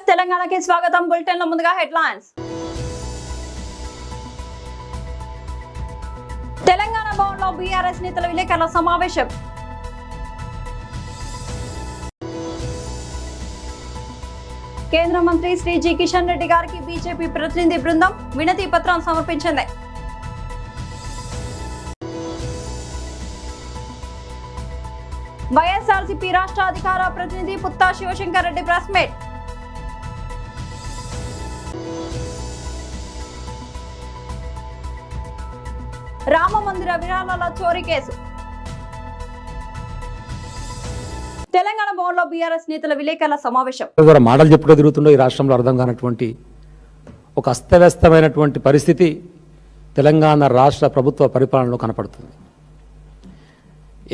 తెలంగాణకి స్వాగతం. బులెటిన్ లో ముందుగా హెడ్లైన్స్. తెలంగాణ భవన్లో బీఆర్ఎస్ నేతల విలేకరుల సమావేశం. కేంద్ర మంత్రి శ్రీ జి కిషన్ రెడ్డి గారికి బీజేపీ ప్రతినిధి బృందం వినతి పత్రం సమర్పించింది. వైఎస్ఆర్సీపీ రాష్ట్ర అధికార ప్రతినిధి పుత్తా శివశంకర్ రెడ్డి ప్రెస్ మీట్. రామ మందిర విరాళాల చోరీ కేసు. తెలంగాణ భవన్లో బీఆర్ఎస్ నేతల విలేకరుల సమావేశం. మాటలు చెప్పుకో తిరుగుతుండో ఈ రాష్ట్రంలో అర్థం కానటువంటి ఒక అస్తవ్యస్తమైనటువంటి పరిస్థితి తెలంగాణ రాష్ట్ర ప్రభుత్వ పరిపాలనలో కనపడుతుంది.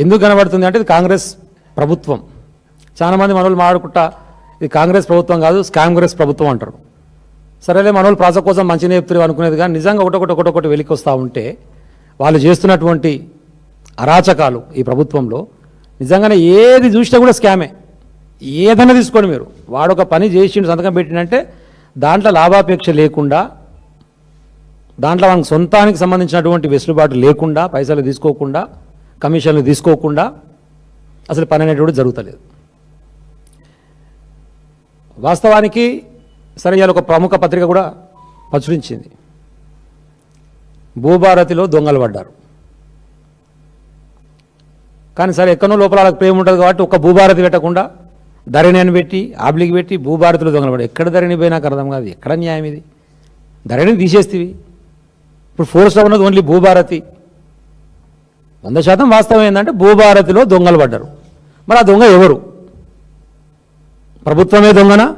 ఎందుకు కనబడుతుంది అంటే ఇది కాంగ్రెస్ ప్రభుత్వం. చాలామంది మనోళ్ళు మాట్లాడుకుంటా ఇది కాంగ్రెస్ ప్రభుత్వం కాదు స్కాంగ్రెస్ ప్రభుత్వం అంటారు. సరేలే మనోళ్ళు ప్రాస కోసం మంచిగా చెప్తారు అనుకునేది, కానీ నిజంగా ఒకటొకటి వెలికి వస్తూ ఉంటే వాళ్ళు చేస్తున్నటువంటి అరాచకాలు ఈ ప్రభుత్వంలో నిజంగానే ఏది చూసినా కూడా స్కామే. ఏదైనా తీసుకోండి మీరు, వాడొక పని చేసి సంతకం పెట్టినంటే దాంట్లో లాభాపేక్ష లేకుండా, దాంట్లో మనకు సొంతానికి సంబంధించినటువంటి వెసులుబాటు లేకుండా, పైసలు తీసుకోకుండా, కమిషన్లు తీసుకోకుండా అసలు పని అనేటువంటి జరుగుతలేదు. వాస్తవానికి సరే ఇవాళ ఒక ప్రముఖ పత్రిక కూడా ప్రచురించింది, భూభారతిలో దొంగలు పడ్డారు. కానీ సరే ఎక్కడో లోపల వాళ్ళకి ప్రేమ ఉంటుంది కాబట్టి ఒక్క భూభారతి పెట్టకుండా ధరణి అని పెట్టి ఆబ్లికి పెట్టి భూభారతిలో దొంగలు పడ్డారు. ఎక్కడ ధరణి పోయి నాకు అర్థం కాదు. ఎక్కడ న్యాయం ఇది? ధరణిని తీసేస్తేవి. ఇప్పుడు ఫోర్స్లో ఉన్నది ఓన్లీ భూభారతి. 100% వాస్తవం ఏంటంటే భూభారతిలో దొంగలు పడ్డారు. మరి ఆ దొంగ ఎవరు? ప్రభుత్వమే దొంగనా?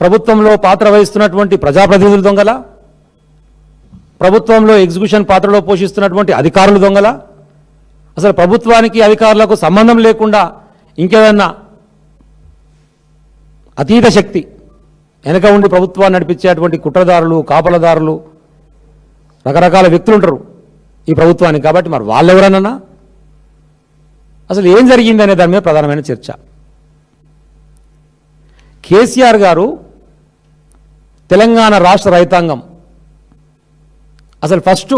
ప్రభుత్వంలో పాత్ర వహిస్తున్నటువంటి ప్రజాప్రతినిధులు దొంగలా? ప్రభుత్వంలో ఎగ్జిక్యూషన్ పాత్రలో పోషిస్తున్నటువంటి అధికారులు దొంగలా? అసలు ప్రభుత్వానికి అధికారులకు సంబంధం లేకుండా ఇంకేదన్నా అతీత శక్తి వెనక ఉండి ప్రభుత్వాన్ని నడిపించేటువంటి కుట్రదారులు, కాపలదారులు, రకరకాల వ్యక్తులు ఉంటారు ఈ ప్రభుత్వానికి. కాబట్టి మరి వాళ్ళు ఎవరన్నా అసలు ఏం జరిగింది అనే దాని మీద ప్రధానమైన చర్చ. కేసీఆర్ గారు తెలంగాణ రాష్ట్ర రైతాంగం అసలు ఫస్ట్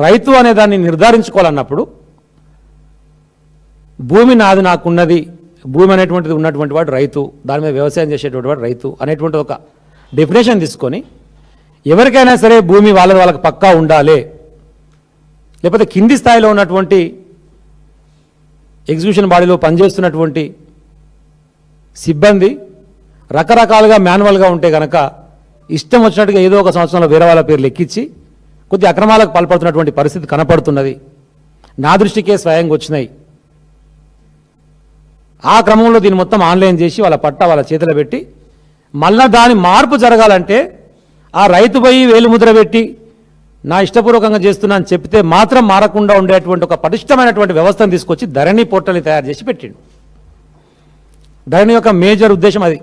రైతు అనే దాన్ని నిర్ధారించుకోవాలన్నప్పుడు భూమి నాది నాకున్నది, భూమి అనేటువంటిది ఉన్నటువంటి వాడు రైతు, దాని మీద వ్యవసాయం చేసేటువంటి వాడు రైతు అనేటువంటి ఒక డెఫినేషన్ తీసుకొని ఎవరికైనా సరే భూమి వాళ్ళకి పక్కా ఉండాలి, లేకపోతే కింది స్థాయిలో ఉన్నటువంటి ఎగ్జిక్యూషన్ బాడీలో పనిచేస్తున్నటువంటి సిబ్బంది రకరకాలుగా మాన్యువల్గా ఉంటే కనుక ఇష్టం వచ్చినట్టుగా ఏదో ఒక సంవత్సరంలో వేరే వాళ్ళ పేర్లు ఎక్కించి కొద్ది అక్రమాలకు పాల్పడుతున్నటువంటి పరిస్థితి కనపడుతున్నది. నా దృష్టికే స్వయంగా వచ్చినాయి. ఆ క్రమంలో దీన్ని మొత్తం ఆన్లైన్ చేసి వాళ్ళ పట్టా వాళ్ళ చేతిలో పెట్టి మళ్ళా దాని మార్పు జరగాలంటే ఆ రైతు పోయి వేలుముద్ర పెట్టి నా ఇష్టపూర్వకంగా చేస్తున్నా అని చెప్తే మాత్రం మారకుండా ఉండేటువంటి ఒక పటిష్టమైనటువంటి వ్యవస్థను తీసుకొచ్చి ధరణి పోర్టల్ని తయారు చేసి పెట్టిండు. ధరణి యొక్క మేజర్ ఉద్దేశం అది.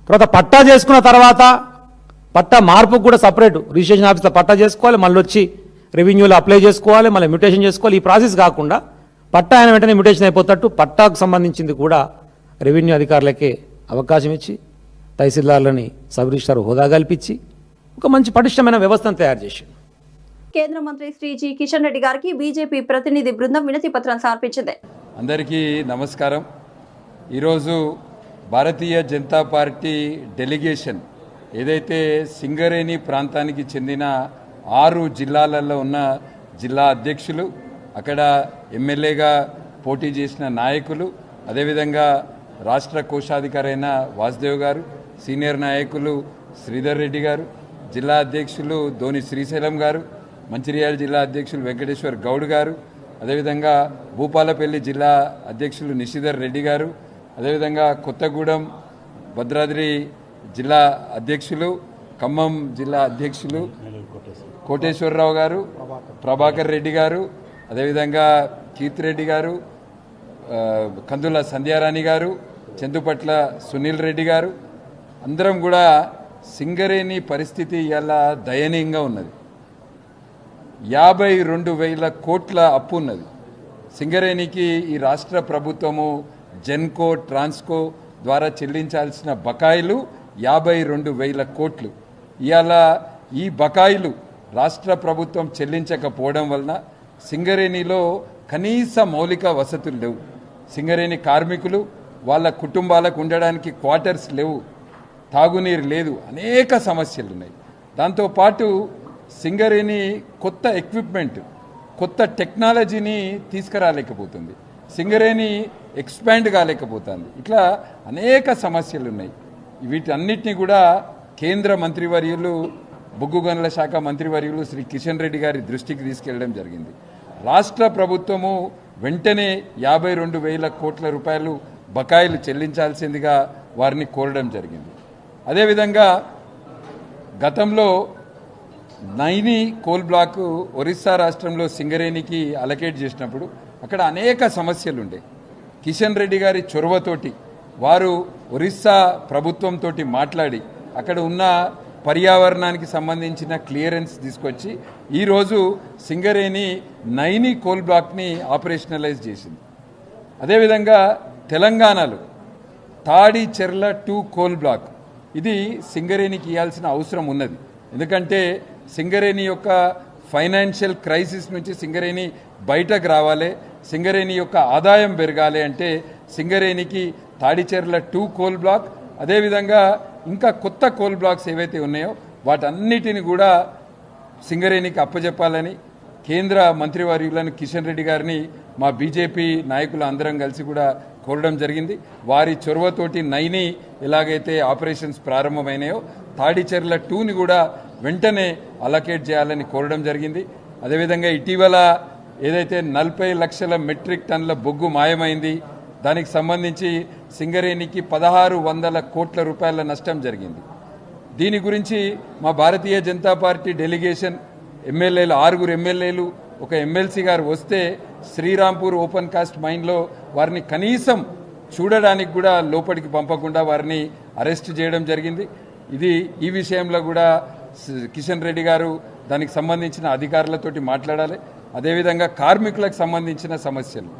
తర్వాత పట్టా చేసుకున్న తర్వాత పట్టా మార్పుకు కూడా సపరేట్ రిజిస్ట్రేషన్ ఆఫీస్లో పట్టా చేసుకోవాలి, మళ్ళీ వచ్చి రెవెన్యూలో అప్లై చేసుకోవాలి, మళ్ళీ మ్యూటేషన్ చేసుకోవాలి. ఈ ప్రాసెస్ కాకుండా పట్టా అయిన వెంటనే మ్యూటేషన్ అయిపోతట్టు పట్టాకు సంబంధించింది కూడా రెవెన్యూ అధికారులకే అవకాశం ఇచ్చి తహసీల్దార్లని సబ్ రిజిస్ట్రార్ హోదా కల్పించి ఒక మంచి పటిష్టమైన వ్యవస్థను తయారు చేసింది. కేంద్ర మంత్రి శ్రీ జి కిషన్ రెడ్డి గారికి బీజేపీ ప్రతినిధి బృందం వినతి పత్రం సమర్పించింది. అందరికీ నమస్కారం. ఈరోజు భారతీయ జనతా పార్టీ డెలిగేషన్ ఏదైతే సింగరేణి ప్రాంతానికి చెందిన 6 జిల్లాలలో ఉన్న జిల్లా అధ్యక్షులు, అక్కడ ఎమ్మెల్యేగా పోటీ చేసిన నాయకులు, అదేవిధంగా రాష్ట్ర కోశాధికారి అయిన వాసుదేవ్ గారు, సీనియర్ నాయకులు శ్రీధర్ రెడ్డి గారు, జిల్లా అధ్యక్షులు ధోని శ్రీశైలం గారు, మంచిర్యాల జిల్లా అధ్యక్షులు వెంకటేశ్వర్ గౌడ్ గారు, అదేవిధంగా భూపాలపల్లి జిల్లా అధ్యక్షులు నిశిధర్ రెడ్డి గారు, అదేవిధంగా కొత్తగూడెం భద్రాద్రి జిల్లా అధ్యక్షులు, ఖమ్మం జిల్లా అధ్యక్షులు కోటేశ్వరరావు గారు, ప్రభాకర్ రెడ్డి గారు, అదేవిధంగా కీర్తిరెడ్డి గారు, కందుల సంధ్యారాణి గారు, చందుపట్ల సునీల్ రెడ్డి గారు, అందరం కూడా సింగరేణి పరిస్థితి ఇలా దయనీయంగా ఉన్నది. 52,000 కోట్ల అప్పు ఉన్నది సింగరేణికి. ఈ రాష్ట్ర ప్రభుత్వము జెన్కో, ట్రాన్స్కో ద్వారా చెల్లించాల్సిన బకాయిలు 52,000 కోట్లు. ఇవాళ ఈ బకాయిలు రాష్ట్ర ప్రభుత్వం చెల్లించకపోవడం వలన సింగరేణిలో కనీస మౌలిక వసతులు లేవు. సింగరేణి కార్మికులు వాళ్ళ కుటుంబాలకు ఉండడానికి క్వార్టర్స్ లేవు, తాగునీరు లేదు, అనేక సమస్యలు ఉన్నాయి. దాంతోపాటు సింగరేణి కొత్త ఎక్విప్మెంట్, కొత్త టెక్నాలజీని తీసుకురాలేకపోతుంది, సింగరేణి ఎక్స్పాండ్ కాలేకపోతుంది. ఇట్లా అనేక సమస్యలు ఉన్నాయి. వీటన్నిటిని కూడా కేంద్ర మంత్రివర్యులు, బొగ్గు గనుల శాఖ మంత్రివర్యులు శ్రీ కిషన్ రెడ్డి గారి దృష్టికి తీసుకెళ్లడం జరిగింది. రాష్ట్ర ప్రభుత్వము వెంటనే 52,000 కోట్ల రూపాయలు బకాయిలు చెల్లించాల్సిందిగా వారిని కోరడం జరిగింది. అదేవిధంగా గతంలో నైని కోల్ బ్లాక్ ఒరిస్సా రాష్ట్రంలో సింగరేణికి అలకేట్ చేసినప్పుడు అక్కడ అనేక సమస్యలు ఉండే. కిషన్ రెడ్డి గారి చొరవతోటి వారు ఒరిస్సా ప్రభుత్వంతో మాట్లాడి అక్కడ ఉన్న పర్యావరణానికి సంబంధించిన క్లియరెన్స్ తీసుకొచ్చి ఈరోజు సింగరేణి నైని కోల్ బ్లాక్ని ఆపరేషనలైజ్ చేసింది. అదేవిధంగా తెలంగాణలో తాడి చెర్ల 2 కోల్ బ్లాక్, ఇది సింగరేణికి ఇవ్వాల్సిన అవసరం ఉన్నది. ఎందుకంటే సింగరేణి యొక్క ఫైనాన్షియల్ క్రైసిస్ నుంచి సింగరేణి బయటకు రావాలి, సింగరేణి యొక్క ఆదాయం పెరగాలి అంటే సింగరేణికి తాడిచెర్ల 2 కోల్ బ్లాక్, అదేవిధంగా ఇంకా కొత్త కోల్ బ్లాక్స్ ఏవైతే ఉన్నాయో వాటన్నిటిని కూడా సింగరేణికి అప్పచెప్పాలని కేంద్ర మంత్రివర్యులను కిషన్ రెడ్డి గారిని మా బీజేపీ నాయకులు అందరం కలిసి కూడా కోరడం జరిగింది. వారి చొరవతోటి నైని ఎలాగైతే ఆపరేషన్స్ ప్రారంభమైనాయో తాడిచెర్ల 2ని కూడా వెంటనే అలకేట్ చేయాలని కోరడం జరిగింది. అదేవిధంగా ఇటీవల ఏదైతే 40 లక్షల మెట్రిక్ టన్నుల బొగ్గు మాయమైంది, దానికి సంబంధించి సింగరేణికి 1,600 కోట్ల రూపాయల నష్టం జరిగింది. దీని గురించి మా భారతీయ జనతా పార్టీ డెలిగేషన్ ఎమ్మెల్యేలు 6 ఎమ్మెల్యేలు, ఒక ఎమ్మెల్సీ గారు వస్తే శ్రీరాంపూర్ ఓపెన్ కాస్ట్ మైన్లో వారిని కనీసం చూడడానికి కూడా లోపలికి పంపకుండా వారిని అరెస్ట్ చేయడం జరిగింది. ఈ విషయంలో కూడా కిషన్ రెడ్డి గారు దానికి సంబంధించిన అధికారులతోటి మాట్లాడాలి. అదేవిధంగా కార్మికులకు సంబంధించిన సమస్యలు,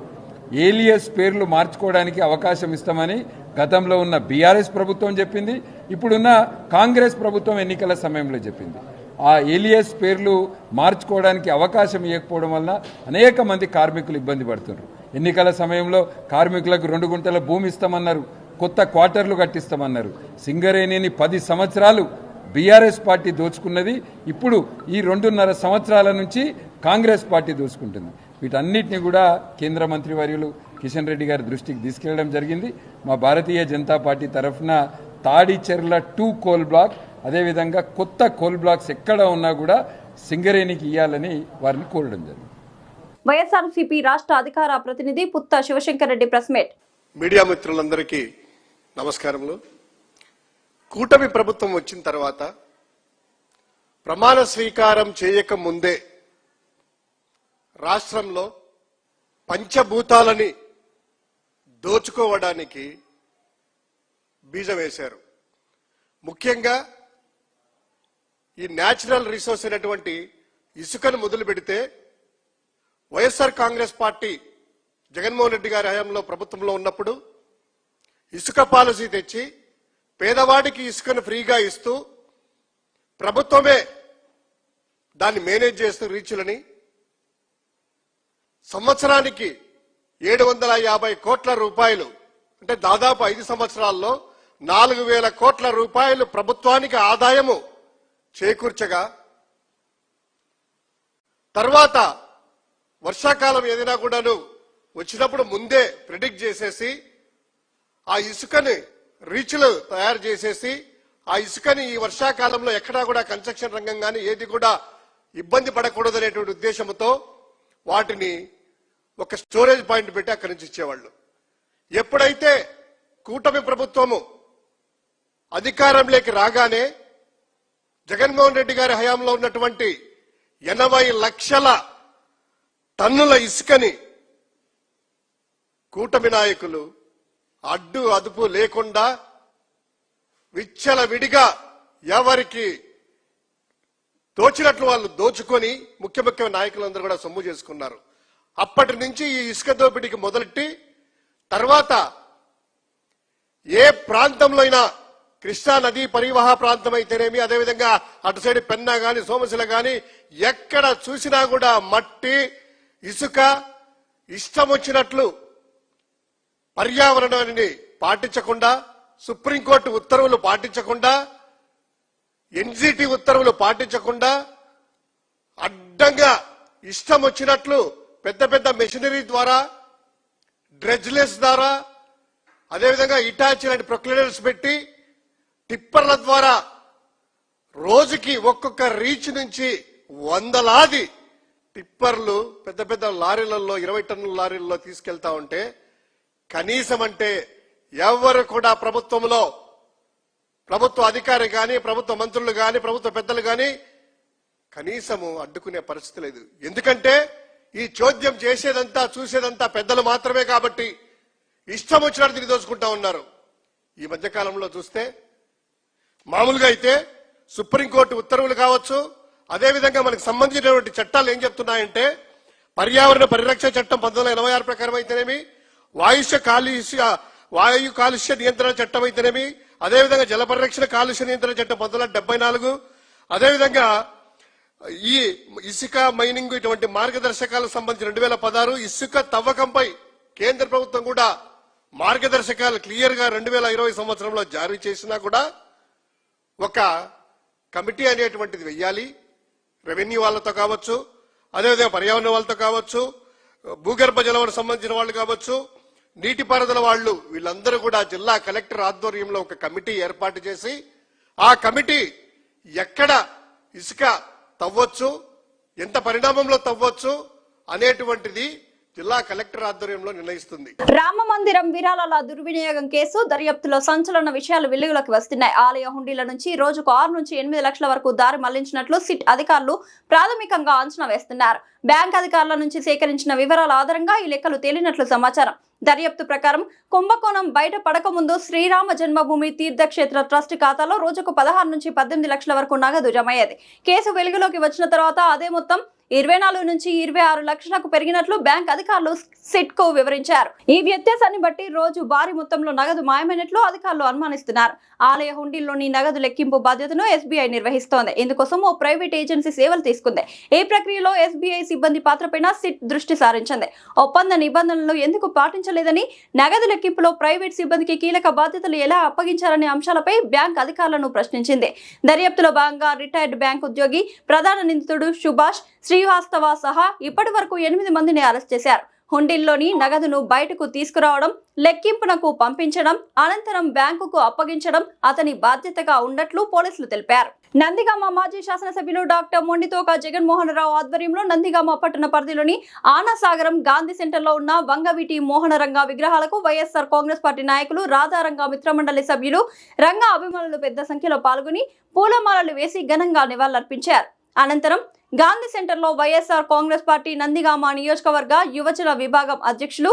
ఏలియస్ పేర్లు మార్చుకోవడానికి అవకాశం ఇస్తామని గతంలో ఉన్న బీఆర్ఎస్ ప్రభుత్వం చెప్పింది, ఇప్పుడున్న కాంగ్రెస్ ప్రభుత్వం ఎన్నికల సమయంలో చెప్పింది. ఆ ఏలియస్ పేర్లు మార్చుకోవడానికి అవకాశం ఇవ్వకపోవడం వల్ల అనేక మంది కార్మికులు ఇబ్బంది పడుతున్నారు. ఎన్నికల సమయంలో కార్మికులకు 2 గుంటల భూమి ఇస్తామన్నారు, కొత్త క్వార్టర్లు కట్టిస్తామన్నారు. సింగరేణిని 10 సంవత్సరాలు బీఆర్ఎస్ పార్టీ దోచుకున్నది, ఇప్పుడు ఈ 2.5 సంవత్సరాల నుంచి కాంగ్రెస్ పార్టీ దోచుకుంటుంది. వీటన్నిటిని కూడా కేంద్ర మంత్రివర్యులు కిషన్ రెడ్డి గారి దృష్టికి తీసుకెళ్లడం జరిగింది. మా భారతీయ జనతా పార్టీ తరఫున తాడిచెర్ల 2 కోల్ బ్లాక్, అదేవిధంగా కొత్త కోల్ బ్లాక్స్ ఎక్కడ ఉన్నా కూడా సింగరేణికి ఇవ్వాలని వారిని కోరడం జరిగింది. వైఎస్ఆర్సీపీ రాష్ట్ర అధికార ప్రతినిధి Putta Sivasankar Reddy press meet. Media మిత్రులందరికీ నమస్కారములు. కూటమి ప్రభుత్వం వచ్చిన తర్వాత ప్రమాణ స్వీకారం చేయక ముందే రాష్ట్రంలో పంచభూతాలని దోచుకోవడానికి బీజం వేశారు. ముఖ్యంగా ఈ న్యాచురల్ రిసోర్స్ అయినటువంటి ఇసుకను మొదలు పెడితే వైఎస్ఆర్ కాంగ్రెస్ పార్టీ జగన్మోహన్ రెడ్డి గారి హయాంలో ప్రభుత్వంలో ఉన్నప్పుడు ఇసుక పాలసీ తెచ్చి పేదవాడికి ఇసుకను ఫ్రీగా ఇస్తూ ప్రభుత్వమే దాన్ని మేనేజ్ చేస్తూ రీచులని సంవత్సరానికి 750 కోట్ల రూపాయలు, అంటే దాదాపు 5 సంవత్సరాల్లో 4,000 కోట్ల రూపాయలు ప్రభుత్వానికి ఆదాయము చేకూర్చగా, తర్వాత వర్షాకాలం ఏదైనా కూడాను వచ్చినప్పుడు ముందే ప్రిడిక్ట్ చేసేసి ఆ ఇసుకని రీచ్లు తయారు చేసేసి ఆ ఇసుకని ఈ వర్షాకాలంలో ఎక్కడా కూడా కన్స్ట్రక్షన్ రంగం కానీ ఏది కూడా ఇబ్బంది పడకూడదనేటువంటి ఉద్దేశంతో వాటిని ఒక స్టోరేజ్ పాయింట్ పెట్టి అక్కడి నుంచి ఇచ్చేవాళ్ళు. ఎప్పుడైతే కూటమి ప్రభుత్వము అధికారంలోకి రాగానే జగన్మోహన్ రెడ్డి గారి హయాంలో ఉన్నటువంటి 80 లక్షల టన్నుల ఇసుకని కూటమి నాయకులు అడ్డు అదుపు లేకుండా విచ్చలవిడిగా ఎవరికి దోచినట్లు వాళ్ళు దోచుకొని ముఖ్య నాయకులందరూ కూడా సొమ్ము చేసుకున్నారు. అప్పటి నుంచి ఈ ఇసుక దోపిడీకి మొదలెట్టి తర్వాత ఏ ప్రాంతంలో అయినా కృష్ణా నదీ పరివాహ ప్రాంతం అయితేనేమి, అదేవిధంగా అటు సైడ్ పెన్నా గాని సోమశిల గాని ఎక్కడ చూసినా కూడా మట్టి, ఇసుక, ఇష్టం వచ్చినట్లు పర్యావరణాన్ని పాటించకుండా, సుప్రీంకోర్టు ఉత్తర్వులు పాటించకుండా, ఎన్జిటి ఉత్తర్వులు పాటించకుండా అడ్డంగా ఇష్టం వచ్చినట్లు పెద్ద పెద్ద మెషినరీ ద్వారా, డ్రెడ్జ్లెస్ ద్వారా, అదేవిధంగా ఇటాచీ లాంటి ప్రొక్లైనర్స్ పెట్టి టిప్పర్ల ద్వారా రోజుకి ఒక్కొక్క రీచ్ నుంచి వందలాది టిప్పర్లు పెద్ద పెద్ద లారీలలో 20 టన్నుల లారీలలో తీసుకెళ్తా ఉంటే కనీసం అంటే ఎవరు కూడా ప్రభుత్వంలో, ప్రభుత్వ అధికారి కానీ, ప్రభుత్వ మంత్రులు కానీ, ప్రభుత్వ పెద్దలు కానీ కనీసము అడ్డుకునే పరిస్థితి లేదు. ఎందుకంటే ఈ చోద్యం చేసేదంతా చూసేదంతా పెద్దలు మాత్రమే కాబట్టి ఇష్టం వచ్చినట్టు తిరిగి దోచుకుంటా ఉన్నారు. ఈ మధ్య కాలంలో చూస్తే మామూలుగా అయితే సుప్రీంకోర్టు ఉత్తర్వులు కావచ్చు, అదేవిధంగా మనకు సంబంధించినటువంటి చట్టాలు ఏం చెప్తున్నాయంటే పర్యావరణ పరిరక్షణ చట్టం 1986 ప్రకారం అయితేనేమి, వాయు కాలుష్య నియంత్రణ చట్టం అయితేనేమి, అదేవిధంగా జల పరిరక్షణ కాలుష్య నియంత్రణ చట్టం 1974, అదేవిధంగా ఈ ఇసుక మైనింగ్ ఇటువంటి మార్గదర్శకాలకు సంబంధించి 2016 ఇసుక తవ్వకంపై కేంద్ర ప్రభుత్వం కూడా మార్గదర్శకాలు క్లియర్ గా 2020 సంవత్సరంలో జారీ చేసినా కూడా ఒక కమిటీ అనేటువంటిది వెయ్యాలి. రెవెన్యూ వాళ్ళతో కావచ్చు, అదేవిధంగా పర్యావరణ వాళ్ళతో కావచ్చు, భూగర్భ జలం సంబంధించిన వాళ్ళు కావచ్చు, నీటిపారుదల వాళ్ళు, వీళ్ళందరూ కూడా జిల్లా కలెక్టర్ ఆధ్వర్యంలో ఒక కమిటీ ఏర్పాటు చేసి ఆ కమిటీ ఎక్కడ ఇసుక తవ్వచ్చు, ఎంత పరిణామంలో తవ్వచ్చు అనేటువంటిది జిల్లా కలెక్టర్ ఆధ్వర్యంలో నిర్ణయిస్తుంది. రామ మందిరం విరాళాల దుర్వినియోగం కేసు దర్యాప్తులో సంచలన విషయాలు వెలుగులోకి వస్తున్నాయి. ఆలయ హుండీల నుంచి రోజుకు 6 నుంచి 8 లక్షల వరకు దారి మళ్లించినట్లు సిట్ అధికారులు ప్రాథమికంగా అంచనా వేస్తున్నారు. బ్యాంక్ అధికారుల నుంచి సేకరించిన వివరాల ఆధారంగా ఈ లెక్కలు తేలినట్లు సమాచారం. దర్యాప్తు ప్రకారం కుంభకోణం బయట పడకముందు శ్రీరామ జన్మభూమి తీర్థక్షేత్ర ట్రస్ట్ ఖాతాలో రోజుకు 16 నుంచి 18 లక్షల వరకు నగదు జమయ్యేది. కేసు వెలుగులోకి వచ్చిన తర్వాత అదే మొత్తం 24 నుంచి 26 లక్షలకు పెరిగినట్లు బ్యాంక్ అధికారులు సిట్ కు వివరించారు. ఈ వ్యత్యాసాన్ని బట్టి రోజు భారీ మొత్తంలో నగదు మాయమైనట్లు అధికారులు అనుమానిస్తున్నారు. ఆలయ హుండీల్లోని నగదు లెక్కింపు బాధ్యతను ఎస్బీఐ నిర్వహిస్తోంది. ఇందుకోసం ఓ ప్రైవేట్ ఏజెన్సీ సేవలు తీసుకుంది. ఈ ప్రక్రియలో ఎస్బీఐ సిబ్బంది పాత్రపైన సిట్ దృష్టి సారించింది. ఒప్పంద నిబంధనలు ఎందుకు పాటించలేదని, నగదు లెక్కింపులో ప్రైవేట్ సిబ్బందికి కీలక బాధ్యతలు ఎలా అప్పగించారనే అంశాలపై బ్యాంక్ అధికారులను ప్రశ్నించింది. దర్యాప్తులో భాగంగా రిటైర్డ్ బ్యాంక్ ఉద్యోగి, ప్రధాన నిందితుడు సుభాష్ శ్రీవాస్తవ సహా ఇప్పటి వరకు 8 మందిని అరెస్ట్ చేశారు. హుండీల్లోని నగదును బయటకు తీసుకురావడం, లెక్కింపునకు పంపించడం, అనంతరం బ్యాంకుకు అప్పగించడం అతని బాధ్యతగా ఉన్నట్లు పోలీసులు తెలిపారు. నందిగామ మాజీ శాసనసభ్యులు డాక్టర్ మొండితోక జగన్మోహన్ రావు ఆధ్వర్యంలో నందిగామ పట్టణ పరిధిలోని ఆనాసాగరం గాంధీ సెంటర్లో ఉన్న వంగవీటి మోహనరంగ విగ్రహాలకు వైఎస్ఆర్ కాంగ్రెస్ పార్టీ నాయకులు, రాధారంగ మిత్రమండలి సభ్యులు, రంగ అభిమానులు పెద్ద సంఖ్యలో పాల్గొని పూలమాలలు వేసి ఘనంగా నివాళులర్పించారు. అనంతరం గాంధీ సెంటర్లో వైఎస్ఆర్ కాంగ్రెస్ పార్టీ నందిగామ నియోజకవర్గ యువజన విభాగం అధ్యక్షులు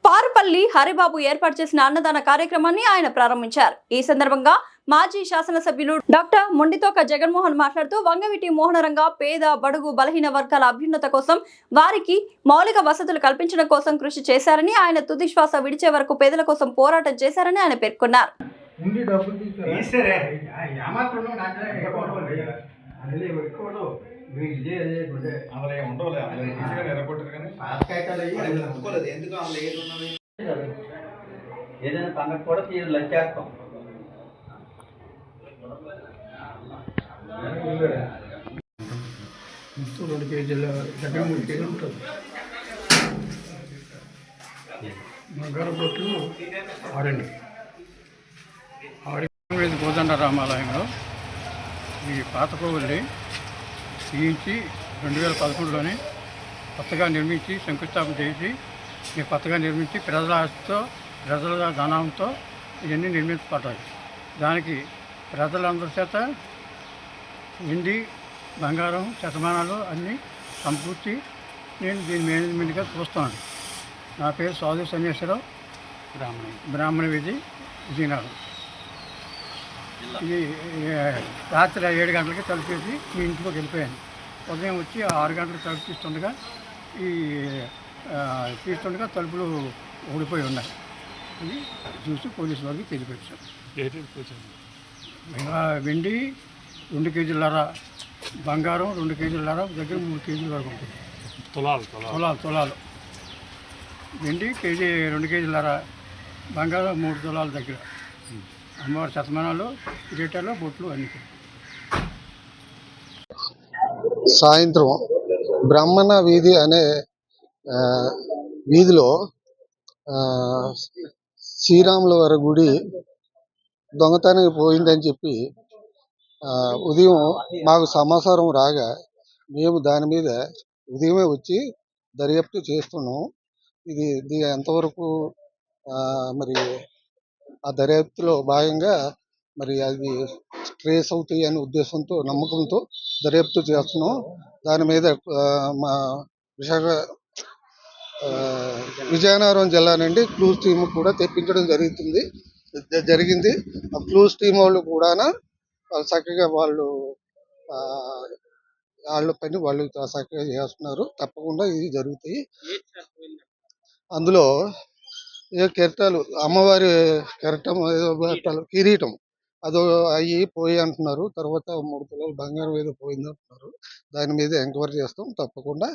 పారుపల్లి హరిబాబు ఏర్పాటు చేసిన అన్నదాన కార్యక్రమాన్ని ఆయన ప్రారంభించారు. ఈ సందర్భంగా మాజీ శాసనసభ్యులు డాక్టర్ మొండితోక జగన్మోహన్ మాట్లాడుతూ వంగవీటి మోహనరంగ పేద, బడుగు, బలహీన వర్గాల అభ్యున్నత కోసం, వారికి మౌలిక వసతులు కల్పించడం కోసం కృషి చేశారని, ఆయన తుది శ్వాస విడిచే వరకు పేదల కోసం పోరాటం చేశారని ఆయన పేర్కొన్నారు. ఏదైనా పండగ కూడా చేస్తాం. మొత్తం 2 కేజీల 3 కేజీలు ఉంటుంది. బంగారం బొట్లు 6 కోదండ రామాలయంలో ఈ పాత కోవిల్ని తీయించి 2011లోనే కొత్తగా నిర్మించి శంకుస్థాపన చేసి కొత్తగా నిర్మించి ప్రజల ధనంతో ఇవన్నీ నిర్మించబడ్డాయి. దానికి ప్రజలందరి చేత వెండి, బంగారం, శతమానాలు అన్నీ సమకూర్చి నేను దీని మేనేజ్మెంట్గా చూస్తున్నాను. నా పేరు సాధు సన్యాసరావు, బ్రాహ్మణ వీధి, విజయనగరం. ఇది రాత్రి 7 గంటలకి తలుపేసి మీ ఇంట్లోకి వెళ్ళిపోయాను. ఉదయం వచ్చి 6 గంటలకు తలుపు తీస్తుండగా తలుపులు ఊడిపోయి ఉన్నాయి. అది చూసి పోలీసు వారికి తెలియపరిచాం. వెండి 2 కేజీలన్నర, బంగారం 2 కేజీలన్నర, దగ్గర 3 కేజీల వరకు ఉంటుంది. తులాలు వెండి కేజీ 2 కేజీలన్నర, బంగారం 3 తులాల దగ్గర. అమ్మవారి శతమానాలు, కిరీటాలు, బొట్లు అన్ని. సాయంత్రం బ్రాహ్మణ వీధి అనే వీధిలో శ్రీరాముల వారి గుడి దొంగతనానికి పోయిందని చెప్పి ఉదయం మాకు సమాచారం రాగా మేము దాని మీద ఉదయమే వచ్చి దర్యాప్తు చేస్తున్నాం. ఇది ఎంతవరకు మరి ఆ దర్యాప్తులో భాగంగా మరి అది ట్రేస్ అవుతాయి అనే ఉద్దేశంతో, నమ్మకంతో దర్యాప్తు చేస్తున్నాం. దాని మీద మా విజయనగరం జిల్లా నుండి క్లూస్ టీమ్ కూడా తెప్పించడం జరిగింది. ఆ క్లూస్ టీమ్ వాళ్ళు కూడా చక్కగా వాళ్ళ పని వాళ్ళు చక్కగా చేస్తున్నారు. తప్పకుండా ఇది జరుగుతాయి. అందులో కిరీటాలు, అమ్మవారి కిరీటం అదో అయ్యి పోయి అంటున్నారు. తర్వాత 3 తులాలు బంగారం ఏదో పోయింది అంటున్నారు. దాని మీద ఎంక్వైరీ చేస్తాం. తప్పకుండా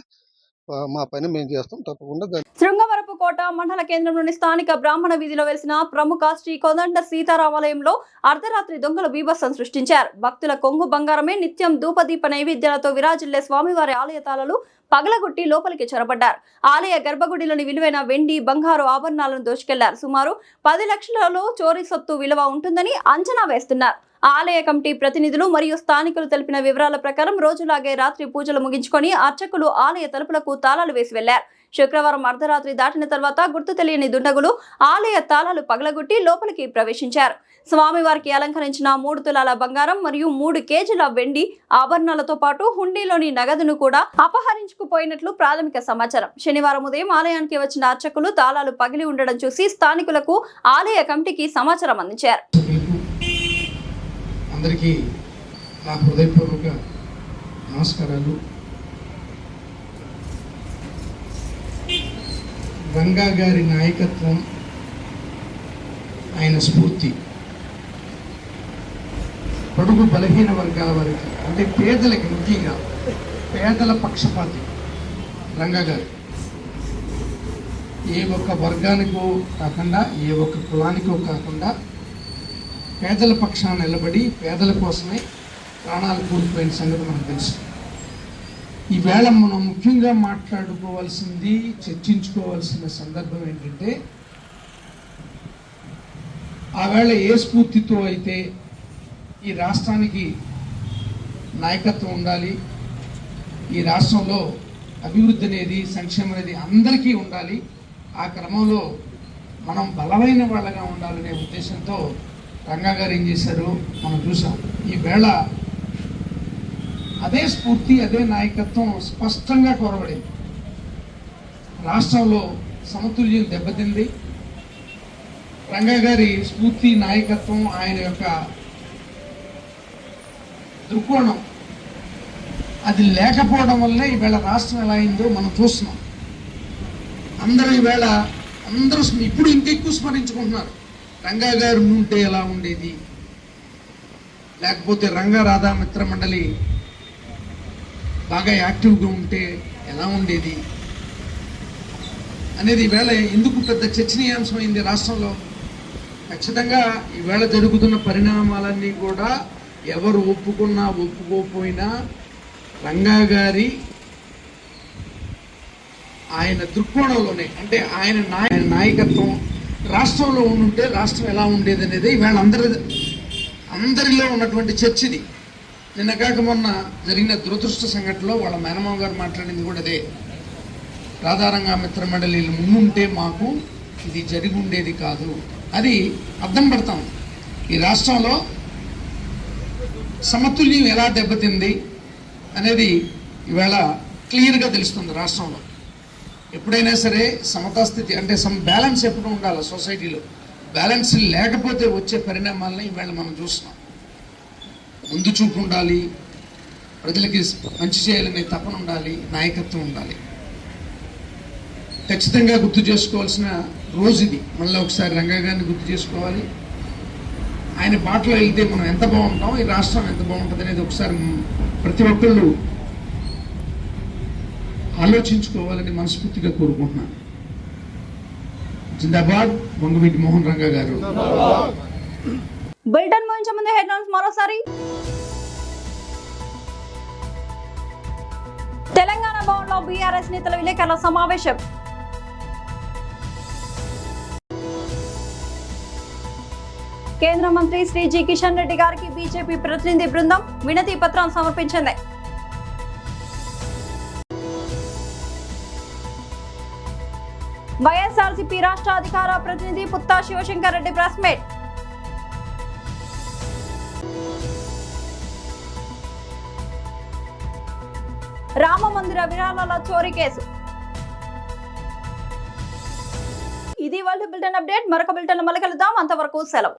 మా పని మేము చేస్తాం. తప్పకుండా శృంగవరపుకోట మండల కేంద్రంలోని స్థానిక బ్రాహ్మణ వీధిలో వెలిసిన ప్రముఖ శ్రీ కోదండ సీతారామాలయంలో అర్ధరాత్రి దొంగలు బీభత్సం సృష్టించారు. భక్తుల కొంగు బంగారమే నిత్యం ధూపదీప నైవేద్యాలతో విరాజిల్లే స్వామివారి ఆలయ తాళాలు పగలగొట్టి లోపలికి చొరబడ్డారు. ఆలయ గర్భగుడిలోని విలువైన వెండి, బంగారు ఆభరణాలను దోచుకెళ్లారు. సుమారు 10 లక్షలలో చోరీ సొత్తు విలువ ఉంటుందని అంచనా వేస్తున్నారు. ఆలయ కమిటీ ప్రతినిధులు మరియు స్థానికులు తెలిపిన వివరాల ప్రకారం రోజులాగే రాత్రి పూజలు ముగించుకొని అర్చకులు ఆలయ తలుపులకు తాళాలు వేసి వెళ్లారు. శుక్రవారం అర్ధరాత్రి దాటిన తర్వాత గుర్తు తెలియని దుండగులు ఆలయ తాళాలు పగలగొట్టి లోపలికి ప్రవేశించారు. స్వామివారికి అలంకరించిన 3 తులాల బంగారం మరియు 3 కేజీల వెండి ఆభరణాలతో పాటు హుండీలోని నగదును కూడా అపహరించుకుపోయినట్లు ప్రాథమిక సమాచారం. శనివారం ఉదయం ఆలయానికి వచ్చిన అర్చకులు తాళాలు పగిలి ఉండడం చూసి స్థానికులకు ఆలయ కమిటీకి సమాచారం అందించారు. అందరికీ నా హృదయపూర్వక నమస్కారాలు. రంగా గారి నాయకత్వం, ఆయన స్ఫూర్తి పొడుగు బలహీన వర్గాల వారికి, అంటే పేదలకి, ముఖ్యంగా పేదల పక్షపాతి రంగా గారు. ఏ ఒక్క వర్గానికో కాకుండా, ఏ ఒక్క కులానికో కాకుండా పేదల పక్షాన నిలబడి పేదల కోసమే ప్రాణాలు కోల్పోయిన సంగతి మనకు తెలుసు. ఈవేళ మనం ముఖ్యంగా మాట్లాడుకోవాల్సింది, చర్చించుకోవాల్సిన సందర్భం ఏంటంటే, ఆవేళ ఏ స్ఫూర్తితో అయితే ఈ రాష్ట్రానికి నాయకత్వం ఉండాలి, ఈ రాష్ట్రంలో అభివృద్ధి అనేది, సంక్షేమం అనేది అందరికీ ఉండాలి, ఆ క్రమంలో మనం బలమైన వాళ్ళగా ఉండాలనే ఉద్దేశంతో రంగా గారు ఏం చేశారు మనం చూసాం. ఈవేళ అదే స్ఫూర్తి, అదే నాయకత్వం స్పష్టంగా కోరబడింది. రాష్ట్రంలో సమతుల్యం దెబ్బతింది. రంగా గారి స్ఫూర్తి, నాయకత్వం, ఆయన యొక్క దృక్కోణం అది లేకపోవడం వల్లే ఈవేళ రాష్ట్రం ఎలా అయిందో మనం చూస్తున్నాం. అందరూ ఈవేళ ఇప్పుడు ఇంకెక్కువ స్మరించుకుంటున్నారు. రంగా గారు ఉంటే ఎలా ఉండేది, లేకపోతే రంగా రాధా మిత్ర మండలి బాగా యాక్టివ్గా ఉంటే ఎలా ఉండేది అనేది ఈవేళ ఎందుకు పెద్ద చర్చనీయాంశమైంది రాష్ట్రంలో. ఖచ్చితంగా ఈవేళ జరుగుతున్న పరిణామాలన్నీ కూడా ఎవరు ఒప్పుకున్నా ఒప్పుకోకపోయినా రంగా గారి ఆయన దృక్కోణంలోనే, అంటే ఆయన నాయకత్వం రాష్ట్రంలో ఉంటే రాష్ట్రం ఎలా ఉండేది అనేది ఈవేళ అందరిలో ఉన్నటువంటి చర్చది. నిన్న కాక మొన్న జరిగిన దురదృష్ట సంఘటనలో వాళ్ళ మేనమామ గారు మాట్లాడింది కూడా అదే. రాధారంగా మిత్ర మండలిలు ముందుంటే మాకు ఇది జరిగి ఉండేది కాదు. అది అర్థం పడతాం. ఈ రాష్ట్రంలో సమతుల్యం ఎలా దెబ్బతింది అనేది ఈవేళ క్లియర్గా తెలుస్తుంది. రాష్ట్రంలో ఎప్పుడైనా సరే సమతాస్థితి, అంటే బ్యాలెన్స్ ఎప్పుడు ఉండాలి సొసైటీలో. బ్యాలెన్స్ లేకపోతే వచ్చే పరిణామాలని ఈవేళ మనం చూస్తున్నాం. ముందు చూపు ఉండాలి, ప్రజలకి మంచి చేయాలనే తపన ఉండాలి, నాయకత్వం ఉండాలి. ఖచ్చితంగా గుర్తు చేసుకోవాల్సిన రోజు ఇది. మళ్ళీ ఒకసారి రంగా గారిని గుర్తు చేసుకోవాలి. ఆయన బాటలో వెళ్తే మనం ఎంత బాగుంటాం, ఈ రాష్ట్రం ఎంత బాగుంటుంది అనేది ఒకసారి ప్రతి ఒక్కళ్ళు ఆలోచించుకోవాలని మనస్ఫూర్తిగా కోరుకుంటున్నాను. జిందాబాద్ వంగవీటి మోహన్ రంగా గారు. బులెటిన్ ముగించే ముందు హెడ్లైన్స్ మరోసారి. తెలంగాణ భవన్లో బీఆర్ఎస్ నేతల విలేకరుల సమావేశం. కేంద్ర మంత్రి శ్రీ జి కిషన్ రెడ్డి గారికి బీజేపీ ప్రతినిధి బృందం వినతి పత్రం సమర్పించింది. వైఎస్ఆర్సీపీ రాష్ట్ర అధికార ప్రతినిధి పుత్తా శివశంకర్ రెడ్డి ప్రెస్ మీట్. రామ మందిర విరాళాల చోరీ కేసు. ఇది వాళ్ళ బులెటిన్ అప్డేట్. మరొక బులెటిన్ మళ్ళీ కలుద్దాం. అంతవరకు సెలవు.